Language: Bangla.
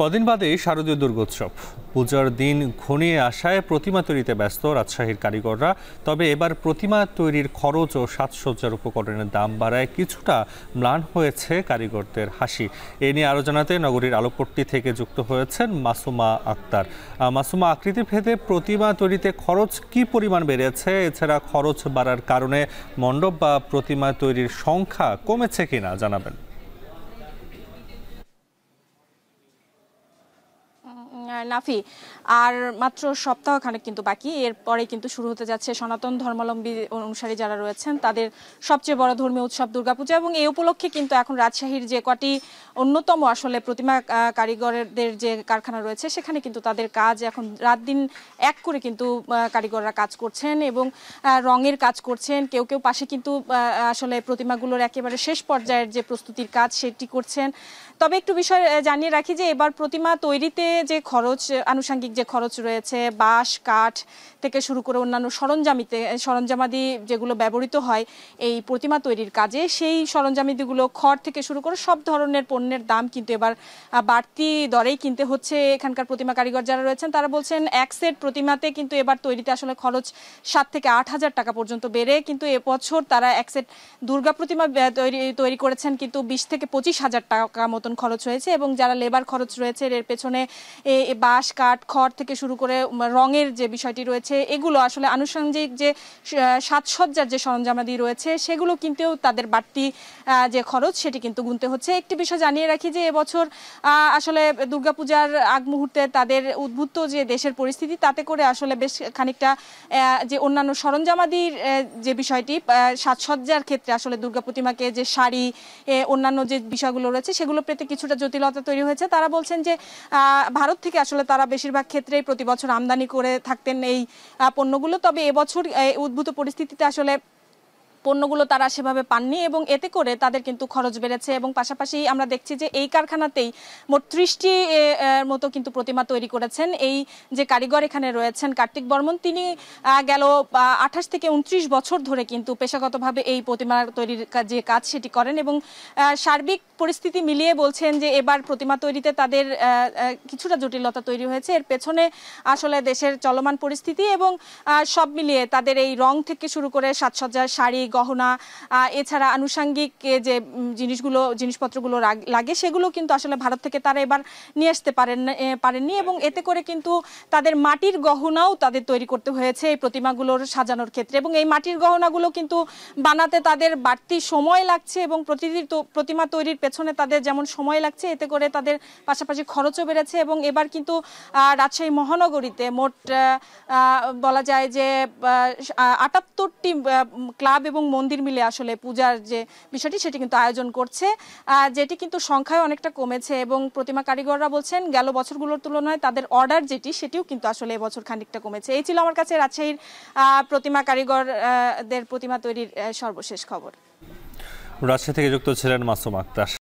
কদিন বাদে শারদীয় দুর্গোৎসব। পূজার দিন ঘনিয়ে আসায় প্রতিমা তৈরিতে ব্যস্ত রাজশাহীর কারিগররা। তবে এবার প্রতিমা তৈরির খরচ ও সাজসজ্জার উপকরণের দাম বাড়ায় কিছুটা ম্লান হয়েছে কারিগরদের হাসি। এ নিয়ে আরও জানাতে নগরীর আলোকপট্টি থেকে যুক্ত হয়েছেন মাসুমা আক্তার। মাসুমা, আকৃতি ভেদে প্রতিমা তৈরিতে খরচ কি পরিমাণ বেড়েছে? এছাড়া খরচ বাড়ার কারণে মণ্ডপ বা প্রতিমা তৈরির সংখ্যা কমেছে কিনা জানাবেন। নাফি, আর মাত্র সপ্তাহখানেক কিন্তু বাকি। এরপরে কিন্তু শুরু হতে যাচ্ছে সনাতন ধর্মাবলম্বী অনুসারী যারা রয়েছেন তাদের সবচেয়ে বড় ধর্মীয় উৎসব দুর্গাপূজা। এবং এই উপলক্ষে কিন্তু এখন রাজশাহীর যে কটি অন্যতম আসলে প্রতিমা কারিগরদের যে কারখানা রয়েছে সেখানে কিন্তু তাদের কাজ এখন রাত দিন এক করে কিন্তু কারিগররা কাজ করছেন এবং রঙের কাজ করছেন। কেউ কেউ পাশে কিন্তু আসলে প্রতিমাগুলোর একেবারে শেষ পর্যায়ের যে প্রস্তুতির কাজ সেটি করছেন। তবে একটু বিষয় জানিয়ে রাখি যে এবার প্রতিমা তৈরিতে যে খরচ, আনুষঙ্গিক যে খরচ রয়েছে, বাঁশ কাঠ থেকে শুরু করে অন্যান্য সরঞ্জামাদি যেগুলো ব্যবহৃত হয় এই প্রতিমা তৈরির কাজে, সেই সরঞ্জামাদিগুলো খড় থেকে শুরু করে সব ধরনের পণ্যের দাম কিন্তু এবার বাড়তি দরেই কিনতে হচ্ছে। এখানকার প্রতিমা কারিগর যারা রয়েছেন তারা বলছেন এক সেট প্রতিমাতে কিন্তু এবার তৈরিতে আসলে খরচ 7 থেকে 8 হাজার টাকা পর্যন্ত বেড়ে কিন্তু এবছর তারা এক সেট দুর্গা প্রতিমা তৈরি করেছেন কিন্তু 20 থেকে 25 হাজার টাকা মতন খরচ হয়েছে। এবং যারা লেবার খরচ রয়েছে এর পেছনে বাঁশ কাঠ খড় থেকে শুরু করে রঙের যে বিষয়টি রয়েছে, এগুলো আসলে আনুষঙ্গিক যে সাজসজ্জার যে সরঞ্জামাদি রয়েছে সেগুলো কিনতেও তাদের বাড়তি যে খরচ সেটি কিন্তু গুনতে হচ্ছে। একটি বিষয় জানিয়ে রাখি যে এবছর আসলে দুর্গাপূজার আগ মুহূর্তে তাদের উদ্ভূত যে দেশের পরিস্থিতি তাতে করে আসলে বেশ খানিকটা যে অন্যান্য সরঞ্জামাদির যে বিষয়টি সাজসজ্জার ক্ষেত্রে আসলে দুর্গা প্রতিমাকে যে শাড়ি অন্যান্য যে বিষয়গুলো রয়েছে সেগুলো পেতে কিছুটা জটিলতা তৈরি হয়েছে। তারা বলছেন যে ভারত থেকে আসলে তারা বেশিরভাগ ক্ষেত্রেই প্রতি বছর আমদানি করে থাকতেন এই পণ্যগুলো। তবে এবছর উদ্ভূত পরিস্থিতিতে আসলে পণ্যগুলো তারা সেভাবে পাননি এবং এতে করে তাদের কিন্তু খরচ বেড়েছে। এবং পাশাপাশি আমরা দেখছি যে এই কারখানাতেই মোট 30টি মতো কিন্তু প্রতিমা তৈরি করেছেন এই যে কারিগর এখানে রয়েছেন কার্তিক বর্মন। তিনি গেল 28 থেকে 29 বছর ধরে কিন্তু পেশাগতভাবে এই প্রতিমা তৈরির যে কাজ সেটি করেন এবং সার্বিক পরিস্থিতি মিলিয়ে বলছেন যে এবার প্রতিমা তৈরিতে তাদের কিছুটা জটিলতা তৈরি হয়েছে। এর পেছনে আসলে দেশের চলমান পরিস্থিতি এবং সব মিলিয়ে তাদের এই রং থেকে শুরু করে সাজসজ্জার শাড়ি গহনা এছাড়া আনুষঙ্গিক যে জিনিসপত্রগুলো লাগে সেগুলো কিন্তু আসলে ভারত থেকে তারা এবার নিয়ে আসতে পারেননি এবং এতে করে কিন্তু তাদের মাটির গহনাও তাদের তৈরি করতে হয়েছে এই প্রতিমাগুলোর সাজানোর ক্ষেত্রে। এবং এই মাটির গহনাগুলো কিন্তু বানাতে তাদের বাড়তি সময় লাগছে এবং প্রতিমা তৈরির পেছনে তাদের যেমন সময় লাগছে এতে করে তাদের পাশাপাশি খরচও বেড়েছে। এবং এবার কিন্তু রাজশাহী মহানগরীতে মোট বলা যায় যে 78টি ক্লাব এবং মন্দির মিলে আসলে পূজার যে বিষয়টি সেটি কিন্তু আয়োজন করছে, যেটি কিন্তু সংখ্যায় অনেকটা কমেছে। এবং প্রতিমা কারিগররা বলছেন গেল বছরগুলোর তুলনায় তাদের অর্ডার সেটিও কিন্তু আসলে এবছর খানিকটা কমেছে। এই ছিল আমার কাছে রাজশাহীর প্রতিমা কারিগরদের প্রতিমা তৈরির সর্বশেষ খবর। রাজশাহী থেকে যুক্ত ছিলেন মাসুমা আক্তার।